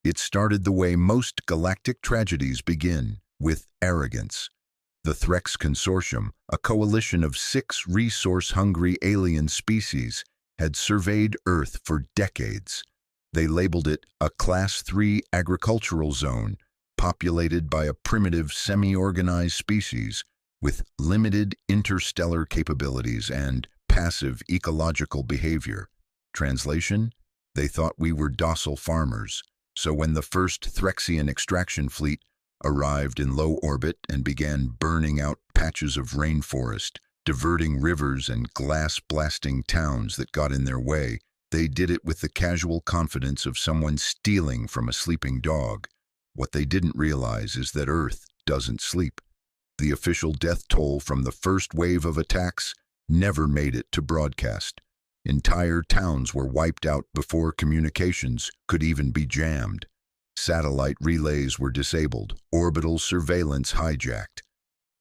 It started the way most galactic tragedies begin, with arrogance. The Threx Consortium, a coalition of 6 resource-hungry alien species, had surveyed Earth for decades. They labeled it a Class 3 agricultural zone, populated by a primitive semi-organized species with limited interstellar capabilities and passive ecological behavior. Translation: they thought we were docile farmers, so when the first Threxian extraction fleet arrived in low orbit and began burning out patches of rainforest, diverting rivers and glass-blasting towns that got in their way, they did it with the casual confidence of someone stealing from a sleeping dog. What they didn't realize is that Earth doesn't sleep. The official death toll from the first wave of attacks never made it to broadcast. Entire towns were wiped out before communications could even be jammed. Satellite relays were disabled, orbital surveillance hijacked.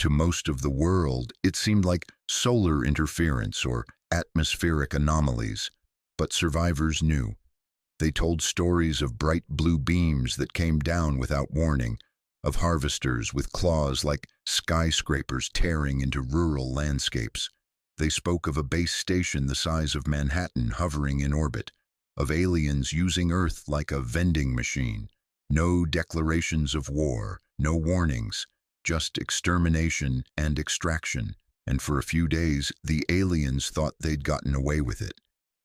To most of the world, it seemed like solar interference or atmospheric anomalies. But survivors knew. They told stories of bright blue beams that came down without warning, of harvesters with claws like skyscrapers tearing into rural landscapes. They spoke of a base station the size of Manhattan hovering in orbit, of aliens using Earth like a vending machine. No declarations of war, no warnings, just extermination and extraction. And for a few days, the aliens thought they'd gotten away with it.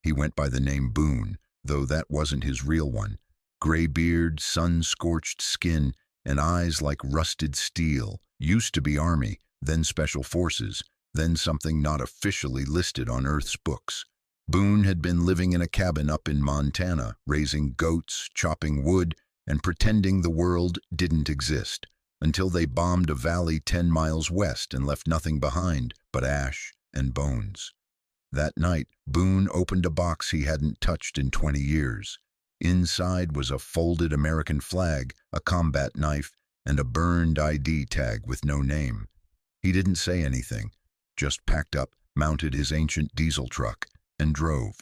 He went by the name Boone, though that wasn't his real one. Gray beard, sun-scorched skin, and eyes like rusted steel. Used to be Army, then Special Forces, then something not officially listed on Earth's books. Boone had been living in a cabin up in Montana, raising goats, chopping wood, and pretending the world didn't exist, until they bombed a valley 10 miles west and left nothing behind but ash and bones. That night, Boone opened a box he hadn't touched in 20 years. Inside was a folded American flag, a combat knife, and a burned ID tag with no name. He didn't say anything, just packed up, mounted his ancient diesel truck, and drove.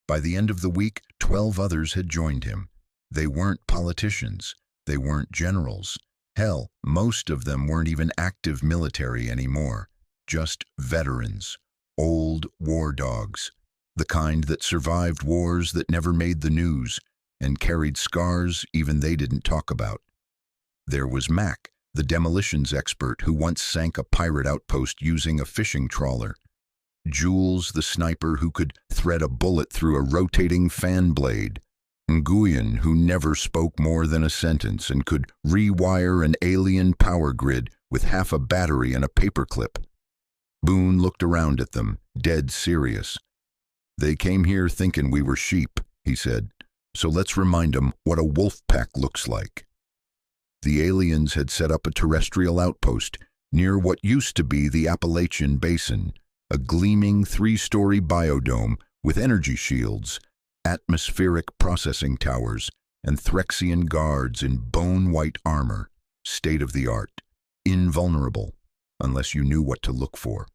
By the end of the week, 12 others had joined him. They weren't politicians. They weren't generals. Hell, most of them weren't even active military anymore. Just veterans. Old war dogs. The kind that survived wars that never made the news and carried scars even they didn't talk about. There was Mac, the demolitions expert who once sank a pirate outpost using a fishing trawler. Jules, the sniper who could thread a bullet through a rotating fan blade. Nguyen, who never spoke more than a sentence and could rewire an alien power grid with half a battery and a paperclip. Boone looked around at them, dead serious. "They came here thinking we were sheep," he said, "so let's remind them what a wolf pack looks like." The aliens had set up a terrestrial outpost near what used to be the Appalachian Basin, a gleaming 3-story biodome with energy shields, atmospheric processing towers, and Threxian guards in bone-white armor, state-of-the-art, invulnerable, unless you knew what to look for.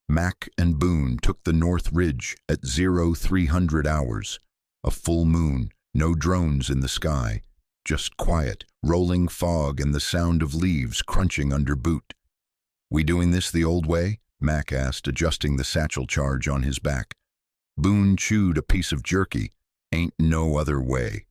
Mac and Boone took the North Ridge at 0300 hours, a full moon, no drones in the sky, just quiet, rolling fog and the sound of leaves crunching under boot. "We doing this the old way?" Mac asked, adjusting the satchel charge on his back. Boone chewed a piece of jerky. "Ain't no other way."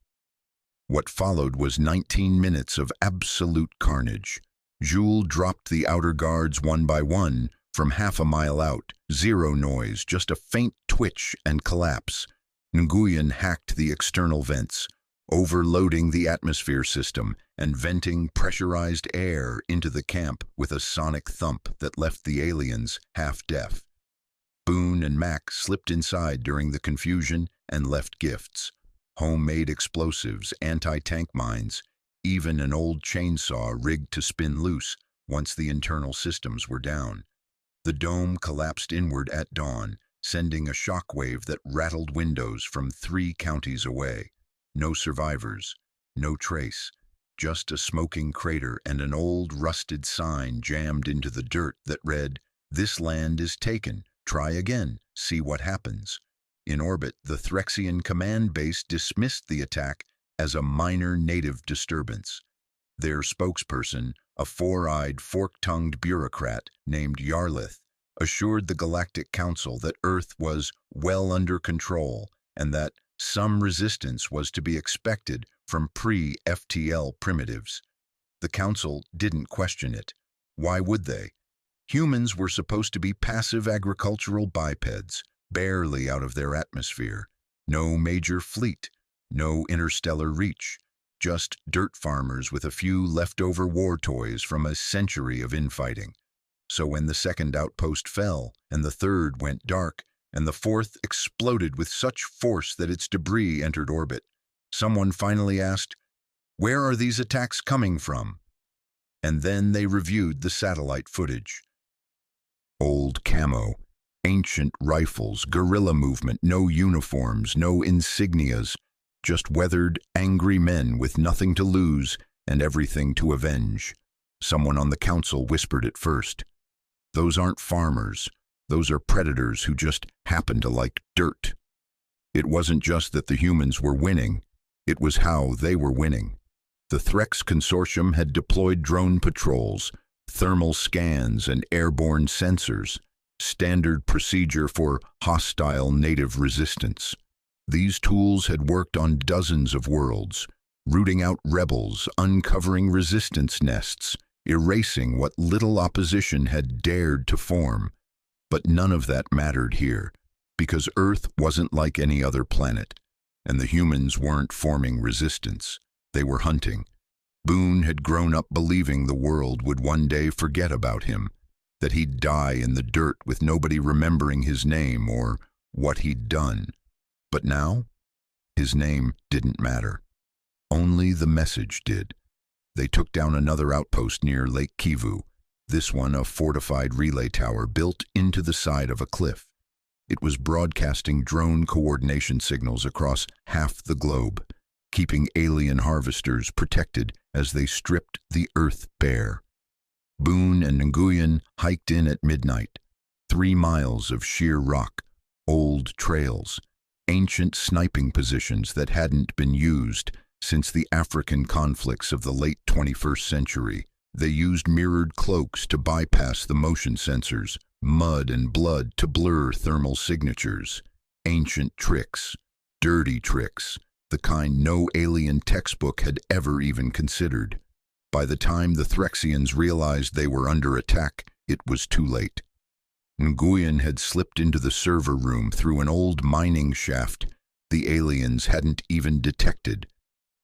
What followed was 19 minutes of absolute carnage. Jules dropped the outer guards one by one from half a mile out. Zero noise, just a faint twitch and collapse. Nguyen hacked the external vents, overloading the atmosphere system and venting pressurized air into the camp with a sonic thump that left the aliens half-deaf. Boone and Mac slipped inside during the confusion and left gifts. Homemade explosives, anti-tank mines, even an old chainsaw rigged to spin loose once the internal systems were down. The dome collapsed inward at dawn, sending a shockwave that rattled windows from 3 counties away. No survivors, no trace, just a smoking crater and an old rusted sign jammed into the dirt that read, "This land is taken. Try again. See what happens." In orbit, the Threxian command base dismissed the attack as a minor native disturbance. Their spokesperson, a four-eyed, fork-tongued bureaucrat named Yarlith, assured the Galactic Council that Earth was well under control and that some resistance was to be expected from pre-FTL primitives. The Council didn't question it. Why would they? Humans were supposed to be passive agricultural bipeds, barely out of their atmosphere. No major fleet, no interstellar reach, just dirt farmers with a few leftover war toys from a century of infighting. So when the second outpost fell, and the third went dark, and the fourth exploded with such force that its debris entered orbit, someone finally asked, "Where are these attacks coming from?" And then they reviewed the satellite footage. Old camo, ancient rifles, guerrilla movement, no uniforms, no insignias, just weathered, angry men with nothing to lose and everything to avenge. Someone on the council whispered it first. Those aren't farmers. Those are predators who just happen to like dirt. It wasn't just that the humans were winning. It was how they were winning. The Threx Consortium had deployed drone patrols, thermal scans, and airborne sensors, standard procedure for hostile native resistance. These tools had worked on dozens of worlds, rooting out rebels, uncovering resistance nests, erasing what little opposition had dared to form. But none of that mattered here, because Earth wasn't like any other planet, and the humans weren't forming resistance. They were hunting. Boone had grown up believing the world would one day forget about him, that he'd die in the dirt with nobody remembering his name or what he'd done. But now, his name didn't matter. Only the message did. They took down another outpost near Lake Kivu, this one a fortified relay tower built into the side of a cliff. It was broadcasting drone coordination signals across half the globe, keeping alien harvesters protected as they stripped the Earth bare. Boone and Nguyen hiked in at midnight. 3 miles of sheer rock, old trails, ancient sniping positions that hadn't been used since the African conflicts of the late 21st century. They used mirrored cloaks to bypass the motion sensors, mud and blood to blur thermal signatures. Ancient tricks, dirty tricks, the kind no alien textbook had ever even considered. By the time the Threxians realized they were under attack, it was too late. Nguyen had slipped into the server room through an old mining shaft the aliens hadn't even detected.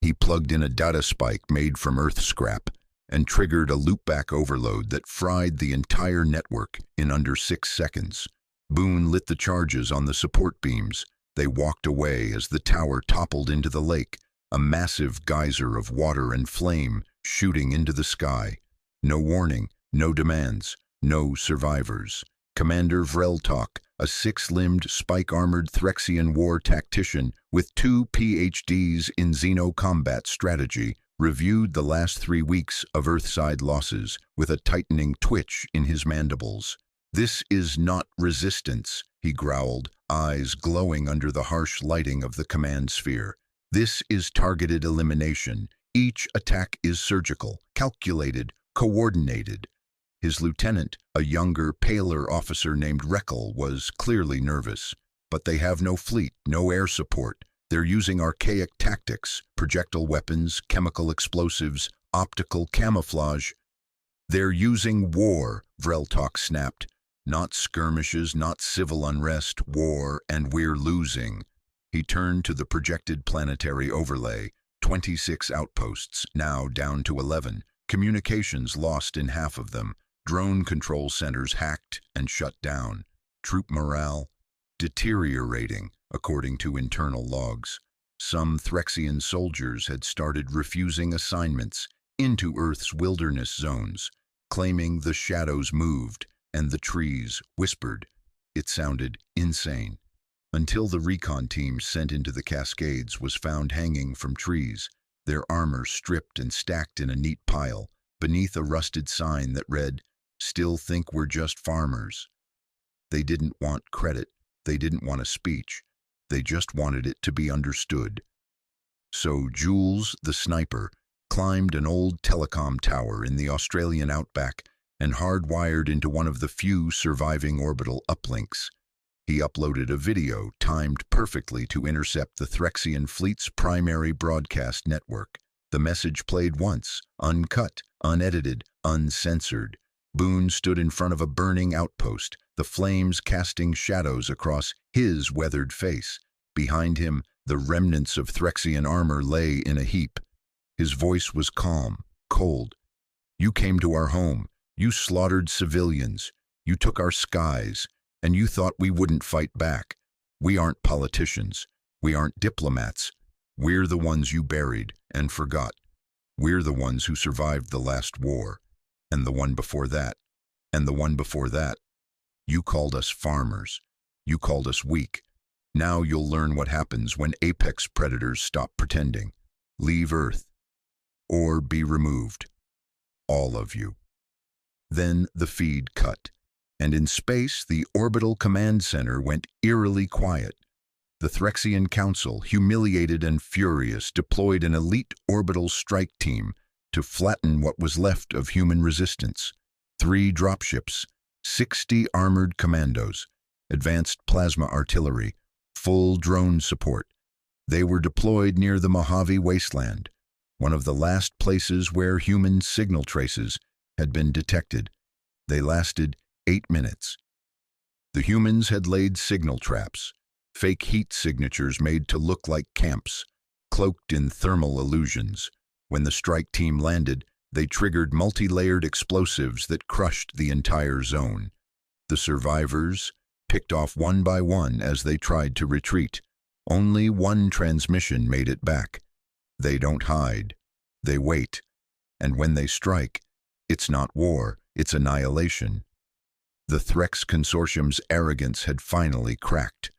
He plugged in a data spike made from Earth scrap and triggered a loopback overload that fried the entire network in under 6 seconds. Boone lit the charges on the support beams. They walked away as the tower toppled into the lake, a massive geyser of water and flame shooting into the sky. No warning, no demands, no survivors. Commander Vreltok, a 6-limbed, spike-armored Threxian war tactician with 2 PhDs in xeno-combat strategy, reviewed the last 3 weeks of Earthside losses with a tightening twitch in his mandibles. "This is not resistance," he growled, eyes glowing under the harsh lighting of the command sphere. "This is targeted elimination. Each attack is surgical, calculated, coordinated." His lieutenant, a younger, paler officer named Reckel, was clearly nervous. "But they have no fleet, no air support. They're using archaic tactics, projectile weapons, chemical explosives, optical camouflage." "They're using war," Vreltok snapped. "Not skirmishes, not civil unrest, war, and we're losing." He turned to the projected planetary overlay. 26 outposts, now down to 11. Communications lost in half of them. Drone control centers hacked and shut down. Troop morale deteriorating, according to internal logs. Some Threxian soldiers had started refusing assignments into Earth's wilderness zones, claiming the shadows moved and the trees whispered. It sounded insane. Until the recon team sent into the Cascades was found hanging from trees, their armor stripped and stacked in a neat pile, beneath a rusted sign that read, "Still think we're just farmers." They didn't want credit. They didn't want a speech. They just wanted it to be understood. So Jules, the sniper, climbed an old telecom tower in the Australian outback and hardwired into one of the few surviving orbital uplinks. He uploaded a video timed perfectly to intercept the Threxian fleet's primary broadcast network. The message played once, uncut, unedited, uncensored. Boone stood in front of a burning outpost, the flames casting shadows across his weathered face. Behind him, the remnants of Threxian armor lay in a heap. His voice was calm, cold. "You came to our home. You slaughtered civilians. You took our skies. And you thought we wouldn't fight back. We aren't politicians. We aren't diplomats. We're the ones you buried and forgot. We're the ones who survived the last war, and the one before that, and the one before that. You called us farmers. You called us weak. Now you'll learn what happens when apex predators stop pretending. Leave Earth, or be removed. All of you." Then the feed cut, and in space the orbital command center went eerily quiet. The Threxian Council, humiliated and furious, deployed an elite orbital strike team to flatten what was left of human resistance. 3 dropships, 60 armored commandos, advanced plasma artillery, full drone support. They were deployed near the Mojave Wasteland, one of the last places where human signal traces had been detected. They lasted 8 minutes. The humans had laid signal traps, fake heat signatures made to look like camps, cloaked in thermal illusions. When the strike team landed, they triggered multi-layered explosives that crushed the entire zone. The survivors picked off one by one as they tried to retreat. Only one transmission made it back. They don't hide. They wait. And when they strike, it's not war, it's annihilation. The Threx Consortium's arrogance had finally cracked.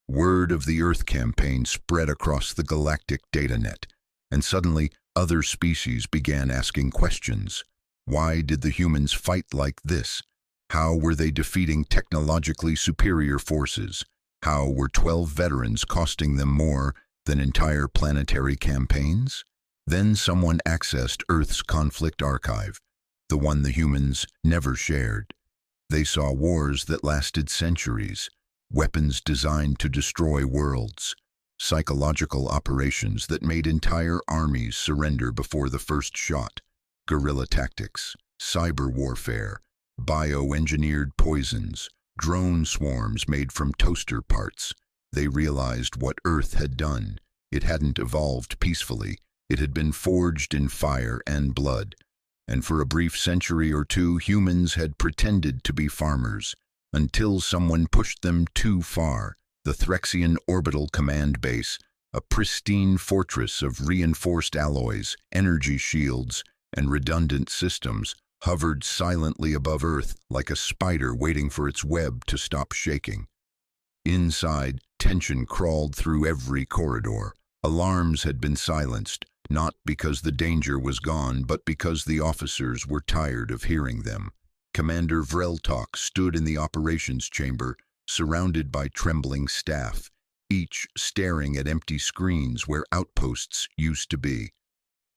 Word of the Earth campaign spread across the Galactic datanet, and suddenly other species began asking questions. Why did the humans fight like this? How were they defeating technologically superior forces? How were 12 veterans costing them more than entire planetary campaigns? Then someone accessed Earth's conflict archive, the one the humans never shared. They saw wars that lasted centuries, weapons designed to destroy worlds, psychological operations that made entire armies surrender before the first shot, guerrilla tactics, cyber warfare, bioengineered poisons, drone swarms made from toaster parts. They realized what Earth had done. It hadn't evolved peacefully. It had been forged in fire and blood. And for a brief century or two, humans had pretended to be farmers, until someone pushed them too far. The Threxian Orbital Command Base, a pristine fortress of reinforced alloys, energy shields, and redundant systems, hovered silently above Earth like a spider waiting for its web to stop shaking. Inside, tension crawled through every corridor. Alarms had been silenced, not because the danger was gone, but because the officers were tired of hearing them. Commander Vreltok stood in the operations chamber, surrounded by trembling staff, each staring at empty screens where outposts used to be.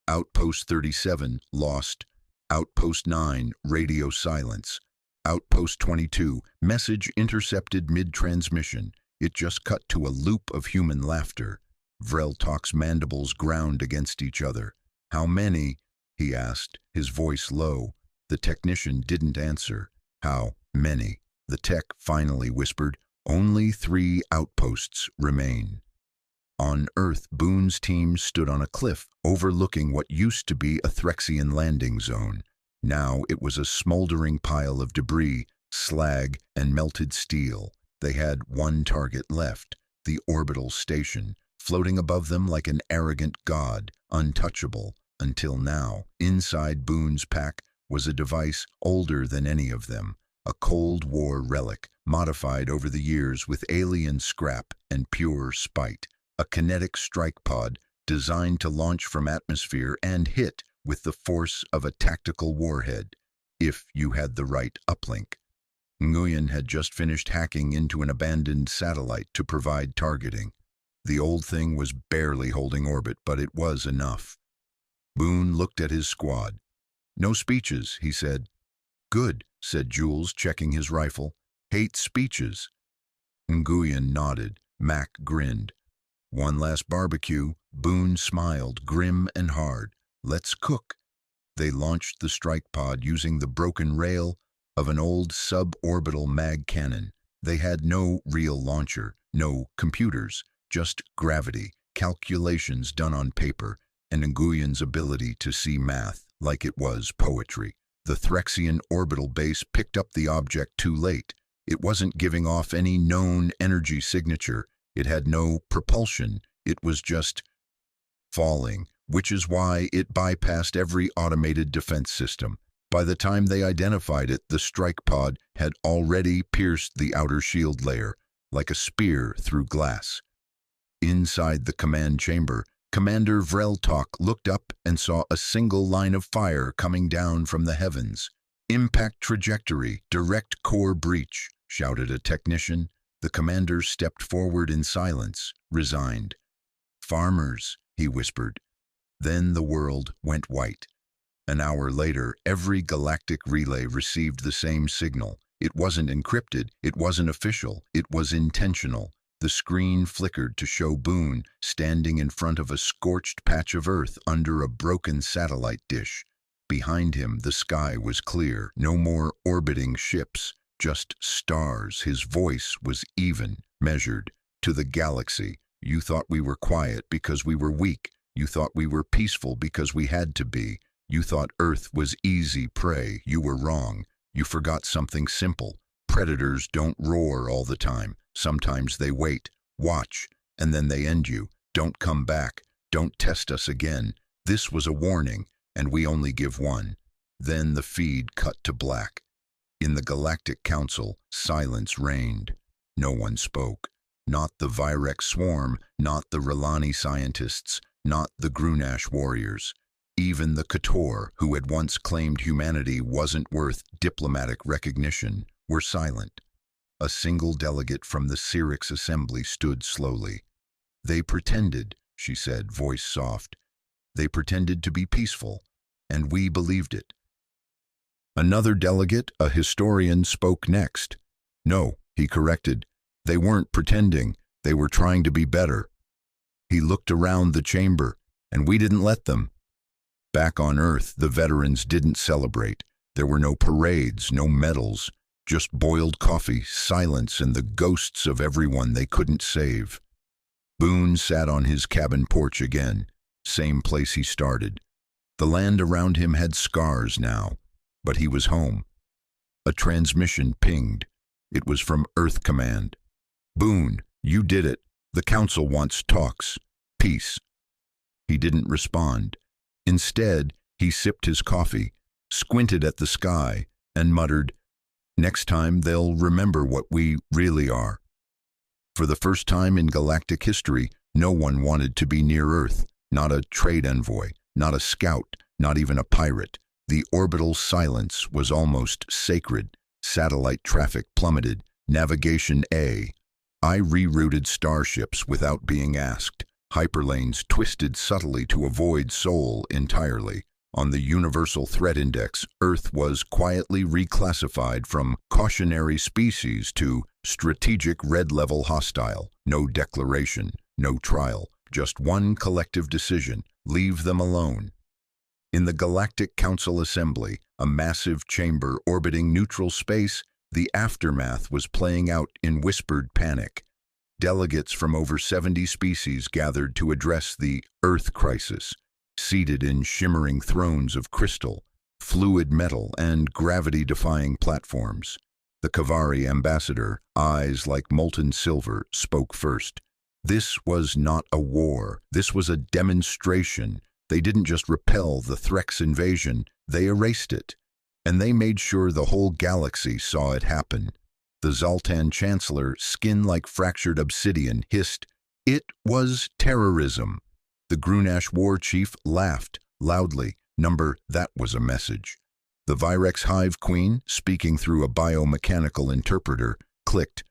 Outpost 37, lost. Outpost 9, radio silence. Outpost 22, message intercepted mid-transmission. It just cut to a loop of human laughter. Vreltok's mandibles ground against each other. "How many?" he asked, his voice low. The technician didn't answer. "How many?" The tech finally whispered. "Only 3 outposts remain." On Earth, Boone's team stood on a cliff overlooking what used to be a Threxian landing zone. Now it was a smoldering pile of debris, slag, and melted steel. They had one target left, the orbital station, floating above them like an arrogant god, untouchable, until now. Inside Boone's pack was a device older than any of them, a Cold War relic, modified over the years with alien scrap and pure spite, a kinetic strike pod designed to launch from atmosphere and hit with the force of a tactical warhead, if you had the right uplink. Nguyen had just finished hacking into an abandoned satellite to provide targeting. The old thing was barely holding orbit, but it was enough. Boone looked at his squad. "No speeches," he said. "Good," said Jules, checking his rifle. "Hate speeches." Nguyen nodded. Mac grinned. "One last barbecue." Boone smiled, grim and hard. "Let's cook." They launched the strike pod using the broken rail of an old suborbital mag cannon. They had no real launcher, no computers, just gravity, calculations done on paper, and Nguyen's ability to see math like it was poetry. The Threxian orbital base picked up the object too late. It wasn't giving off any known energy signature. It had no propulsion. It was just falling, which is why it bypassed every automated defense system. By the time they identified it, the strike pod had already pierced the outer shield layer, like a spear through glass. Inside the command chamber, Commander Vreltok looked up and saw a single line of fire coming down from the heavens. "Impact trajectory, direct core breach," shouted a technician. The commander stepped forward in silence, resigned. "Farmers," he whispered. Then the world went white. An hour later, every galactic relay received the same signal. It wasn't encrypted, it wasn't official, it was intentional. The screen flickered to show Boone standing in front of a scorched patch of Earth under a broken satellite dish. Behind him, the sky was clear. No more orbiting ships, just stars. His voice was even, measured. "To the galaxy, you thought we were quiet because we were weak. You thought we were peaceful because we had to be. You thought Earth was easy prey. You were wrong. You forgot something simple. Predators don't roar all the time. Sometimes they wait, watch, and then they end you. Don't come back. Don't test us again. This was a warning, and we only give one." Then the feed cut to black. In the Galactic Council, silence reigned. No one spoke. Not the Virex swarm, not the Relani scientists, not the Grunash warriors. Even the Kator, who had once claimed humanity wasn't worth diplomatic recognition, were silent. A single delegate from the Syrinx assembly stood slowly. "They pretended," she said, voice soft. "They pretended to be peaceful, and we believed it." Another delegate, a historian, spoke next. "No," he corrected. "They weren't pretending. They were trying to be better." He looked around the chamber, "and we didn't let them." Back on Earth, the veterans didn't celebrate. There were no parades, no medals, just boiled coffee, silence, and the ghosts of everyone they couldn't save. Boone sat on his cabin porch again, same place he started. The land around him had scars now, but he was home. A transmission pinged. It was from Earth Command. "Boone, you did it. The Council wants talks. Peace." He didn't respond. Instead, he sipped his coffee, squinted at the sky, and muttered, "Next time they'll remember what we really are." For the first time in galactic history, no one wanted to be near Earth. Not a trade envoy, not a scout, not even a pirate. The orbital silence was almost sacred. Satellite traffic plummeted. Navigation A. I rerouted starships without being asked. Hyperlanes twisted subtly to avoid Sol entirely. On the Universal Threat Index, Earth was quietly reclassified from cautionary species to strategic red-level hostile. No declaration, no trial, just one collective decision: leave them alone. In the Galactic Council Assembly, a massive chamber orbiting neutral space, the aftermath was playing out in whispered panic. Delegates from over 70 species gathered to address the Earth crisis, seated in shimmering thrones of crystal, fluid metal, and gravity-defying platforms. The Kavari ambassador, eyes like molten silver, spoke first. This was not a war. This was a demonstration. They didn't just repel the Threx invasion, they erased it. And they made sure the whole galaxy saw it happen. The Zoltan Chancellor, skin like fractured obsidian, hissed, "It was terrorism." The Grunash war chief laughed loudly. That was a message. The Virex Hive Queen, speaking through a biomechanical interpreter, clicked,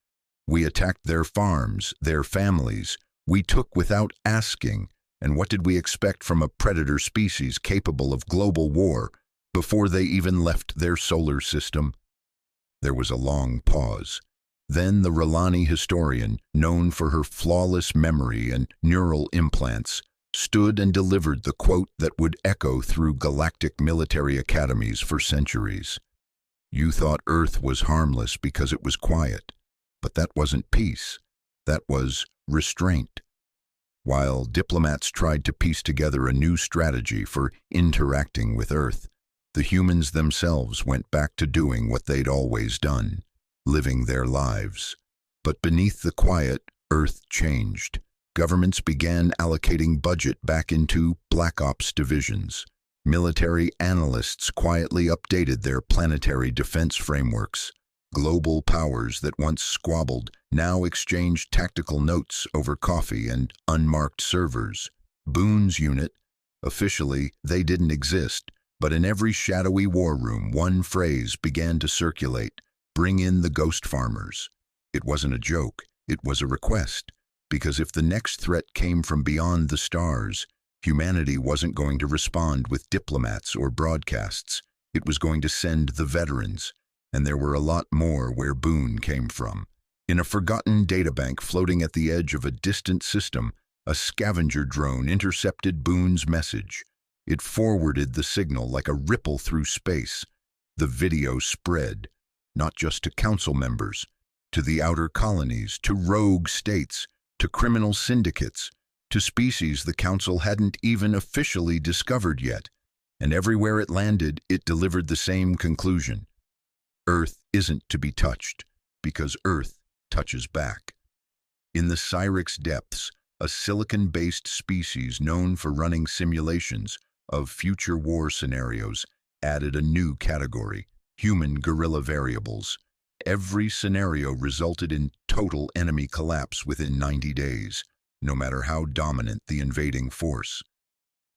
"We attacked their farms, their families. We took without asking, and what did we expect from a predator species capable of global war before they even left their solar system? There was a long pause. Then the R'Lani historian, known for her flawless memory and neural implants, stood and delivered the quote that would echo through galactic military academies for centuries. You thought Earth was harmless because it was quiet, but that wasn't peace. That was restraint. While diplomats tried to piece together a new strategy for interacting with Earth, the humans themselves went back to doing what they'd always done, living their lives. But beneath the quiet, Earth changed. Governments began allocating budget back into Black Ops divisions. Military analysts quietly updated their planetary defense frameworks. Global powers that once squabbled now exchanged tactical notes over coffee and unmarked servers. Boone's unit, officially, they didn't exist, but in every shadowy war room, one phrase began to circulate: bring in the ghost farmers. It wasn't a joke, it was a request, because if the next threat came from beyond the stars, humanity wasn't going to respond with diplomats or broadcasts. It was going to send the veterans, and there were a lot more where Boone came from. In a forgotten databank floating at the edge of a distant system, a scavenger drone intercepted Boone's message. It forwarded the signal like a ripple through space. The video spread, not just to council members, to the outer colonies, to rogue states, to criminal syndicates, to species the council hadn't even officially discovered yet. And everywhere it landed, it delivered the same conclusion. Earth isn't to be touched, because Earth touches back. In the Cyrix depths, a silicon-based species known for running simulations of future war scenarios added a new category: human guerrilla variables. Every scenario resulted in total enemy collapse within 90 days, no matter how dominant the invading force.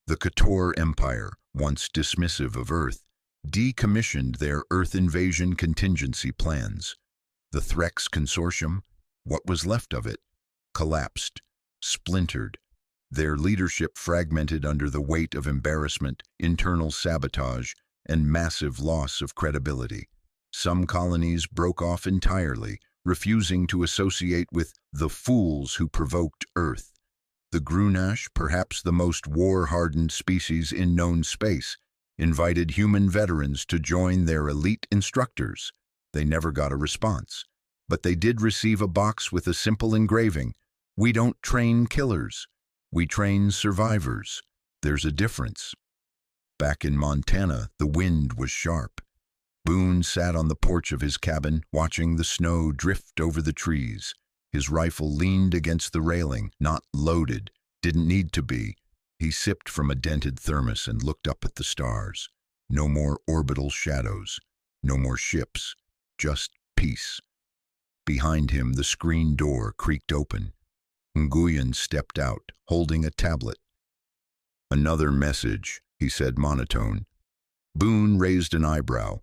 The Kator Empire, once dismissive of Earth, decommissioned their Earth invasion contingency plans. The Threx Consortium, what was left of it, collapsed, splintered, their leadership fragmented under the weight of embarrassment, internal sabotage, and massive loss of credibility. Some colonies broke off entirely, refusing to associate with the fools who provoked Earth. The Grunash, perhaps the most war-hardened species in known space, invited human veterans to join their elite instructors. They never got a response, but they did receive a box with a simple engraving: "We don't train killers, we train survivors. There's a difference." Back in Montana, the wind was sharp. Boone sat on the porch of his cabin, watching the snow drift over the trees. His rifle leaned against the railing, not loaded, didn't need to be. He sipped from a dented thermos and looked up at the stars. No more orbital shadows, no more ships, just peace. Behind him, the screen door creaked open. Nguyen stepped out, holding a tablet. "Another message," he said monotone. Boone raised an eyebrow.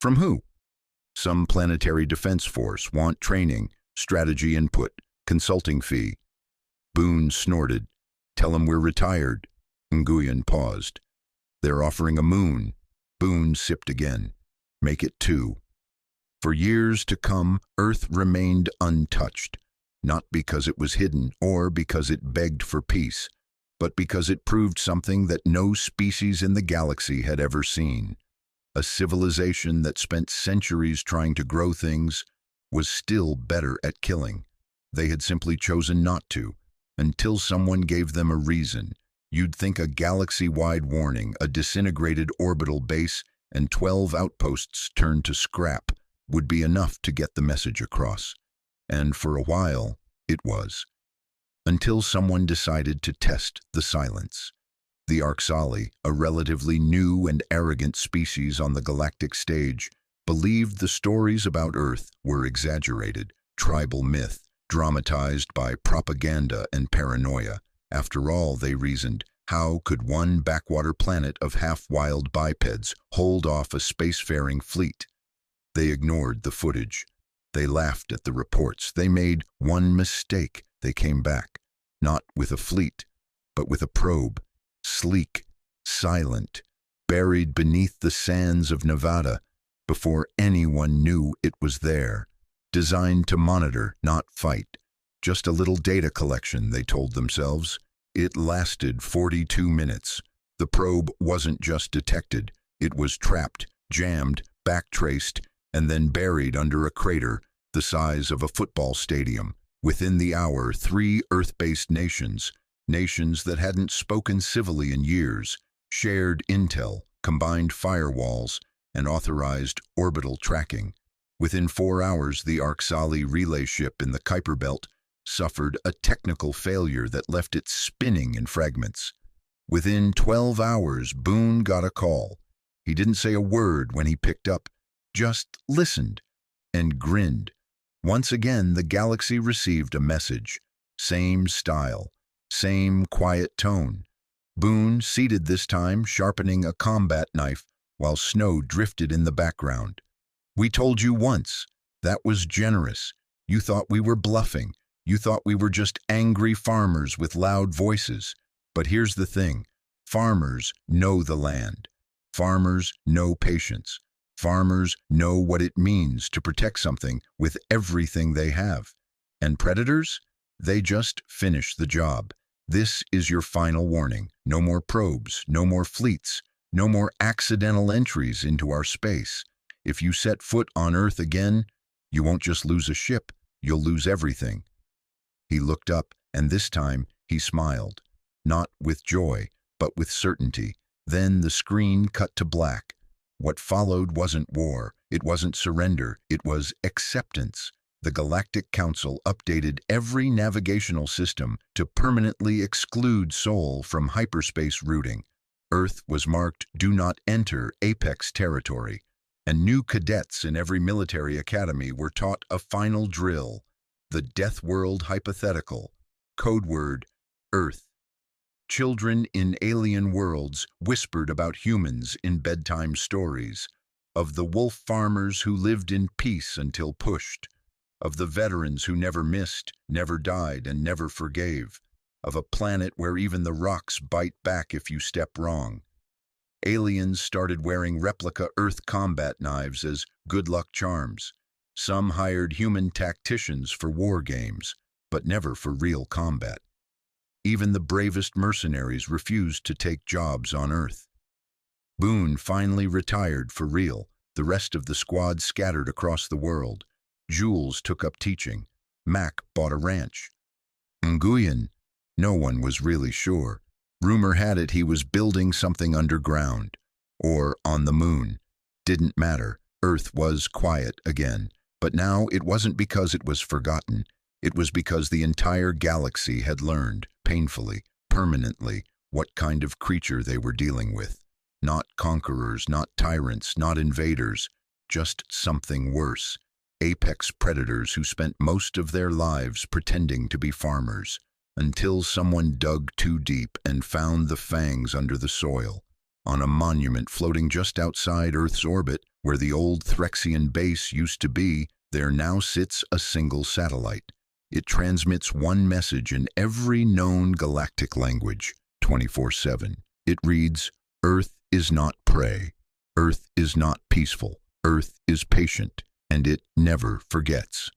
"From who?" "Some planetary defense force, want training, strategy input, consulting fee." Boone snorted. "Tell them we're retired." Nguyen paused. "They're offering a moon." Boone sipped again. "Make it 2. For years to come, Earth remained untouched, not because it was hidden or because it begged for peace, but because it proved something that no species in the galaxy had ever seen. A civilization that spent centuries trying to grow things was still better at killing. They had simply chosen not to, until someone gave them a reason. You'd think a galaxy-wide warning, a disintegrated orbital base, and 12 outposts turned to scrap would be enough to get the message across. And for a while, it was. Until someone decided to test the silence. The Arxali, a relatively new and arrogant species on the galactic stage, believed the stories about Earth were exaggerated, tribal myth, dramatized by propaganda and paranoia. After all, they reasoned, how could one backwater planet of half-wild bipeds hold off a spacefaring fleet? They ignored the footage. They laughed at the reports. They made one mistake. They came back. not with a fleet, but with a probe, sleek, silent, buried beneath the sands of Nevada before anyone knew it was there, designed to monitor, not fight. Just a little data collection, they told themselves. It lasted 42 minutes. The probe wasn't just detected, it was trapped, jammed, backtraced, and then buried under a crater the size of a football stadium. Within the hour, 3 Earth-based nations that hadn't spoken civilly in years, shared intel, combined firewalls, and authorized orbital tracking. Within 4 hours, the Arksali relay ship in the Kuiper Belt suffered a technical failure that left it spinning in fragments. Within 12 hours, Boone got a call. He didn't say a word when he picked up, just listened and grinned. Once again, the galaxy received a message. Same style, same quiet tone. Boone, seated this time, sharpening a combat knife while snow drifted in the background. "We told you once. That was generous. You thought we were bluffing. You thought we were just angry farmers with loud voices. But here's the thing. Farmers know the land. Farmers know patience. Farmers know what it means to protect something with everything they have. And predators? They just finish the job. This is your final warning. No more probes, no more fleets, no more accidental entries into our space. If you set foot on Earth again, you won't just lose a ship, you'll lose everything." He looked up, and this time he smiled, not with joy, but with certainty. Then the screen cut to black. What followed wasn't war, it wasn't surrender, it was acceptance. The Galactic Council updated every navigational system to permanently exclude Sol from hyperspace routing. Earth was marked "Do Not Enter Apex Territory," and new cadets in every military academy were taught a final drill, the Death World Hypothetical, code word Earth. Children in alien worlds whispered about humans in bedtime stories, of the wolf farmers who lived in peace until pushed, of the veterans who never missed, never died, and never forgave, of a planet where even the rocks bite back if you step wrong. Aliens started wearing replica Earth combat knives as good luck charms. Some hired human tacticians for war games, but never for real combat. Even the bravest mercenaries refused to take jobs on Earth. Boone finally retired for real. The rest of the squad scattered across the world. Jules took up teaching. Mac bought a ranch. Nguyen, no one was really sure. Rumor had it he was building something underground, or on the moon. Didn't matter. Earth was quiet again. But now it wasn't because it was forgotten. It was because the entire galaxy had learned, painfully, permanently, what kind of creature they were dealing with. Not conquerors, not tyrants, not invaders, just something worse. Apex predators who spent most of their lives pretending to be farmers, until someone dug too deep and found the fangs under the soil. On a monument floating just outside Earth's orbit, where the old Threxian base used to be, there now sits a single satellite. It transmits one message in every known galactic language, 24/7. It reads, "Earth is not prey. Earth is not peaceful. Earth is patient, and it never forgets."